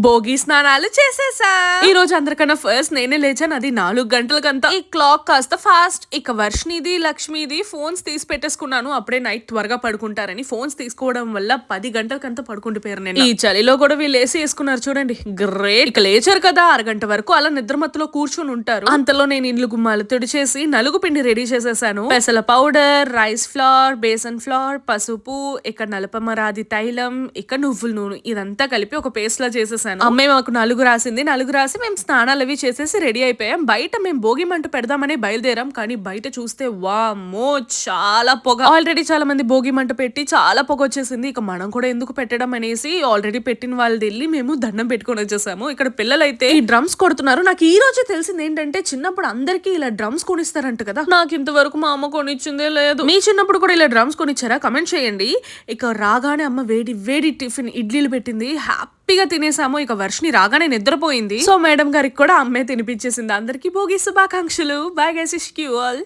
భోగి స్నానాలు చేసేసా. ఈ రోజు అందరికన్నా ఫస్ట్ నేనే లేచాను. అది 4 గంటలకంతా. ఈ క్లాక్ కాస్త ఫాస్ట్. ఇక వర్షినిది లక్ష్మిది ఫోన్స్ తీసి పెట్టేసుకున్నాను. అప్పుడే నైట్ త్వరగా పడుకుంటారని ఫోన్స్ తీసుకోవడం వల్ల 10 గంటలకంతా పడుకుంటుపోయారు. నేను ఈ చలిలో కూడా వీళ్ళు ఏసీ వేసుకున్నారు చూడండి. గ్రేట్. ఇక లేచారు కదా, అరగంట వరకు అలా నిద్రమత్తులో కూర్చొని ఉంటారు. అంతలో నేను ఇల్లు గుమ్మాలు తుడిచేసి నలుగు పిండి రెడీ చేసేసాను. పెసల powder, rice flour, besan flour, పసుపు, ఇక నలపమరాది తైలం, ఇక నువ్వుల నూనె ఇదంతా కలిపి ఒక పేస్ట్ లా చేసేసాను. అమ్మాయి మాకు నలుగు రాసింది. నలుగు రాసి మేము స్నానాలు అవి చేసేసి రెడీ అయిపోయాం. బయట మేము భోగి మంట పెడదామని బయలుదేరాం. కానీ బయట చూస్తే వామ్మో చాలా పొగ. ఆల్రెడీ చాలా మంది భోగి మంట పెట్టి చాలా పొగ వచ్చేసింది. ఇక మనం కూడా ఎందుకు పెట్టడం అనేసి ఆల్రెడీ పెట్టిన వాళ్ళది వెళ్ళి మేము దండం పెట్టుకొని వచ్చేసాము. ఇక్కడ పిల్లలైతే ఈ డ్రమ్స్ కొడుతున్నారు. నాకు ఈ రోజే తెలిసింది ఏంటంటే చిన్నప్పుడు అందరికి ఇలా డ్రమ్స్ కొనిస్తారంట కదా. నాకు ఇంతవరకు మా అమ్మ కొనిచ్చిందే లేదు. మీ చిన్నప్పుడు కూడా ఇలా డ్రమ్స్ కొనిచ్చారా? కమెంట్ చేయండి. ఇక రాగానే అమ్మ వేడి వేడి టిఫిన్ ఇడ్లీలు పెట్టింది. హ్యాపీగా తినేసాము. ఇక వర్షిని రాగానే నిద్రపోయింది. సో మేడం గారికి కూడా అమ్మే తినిపించేసింది. అందరికి భోగి శుభాకాంక్షలు. Bye guys, wish you all.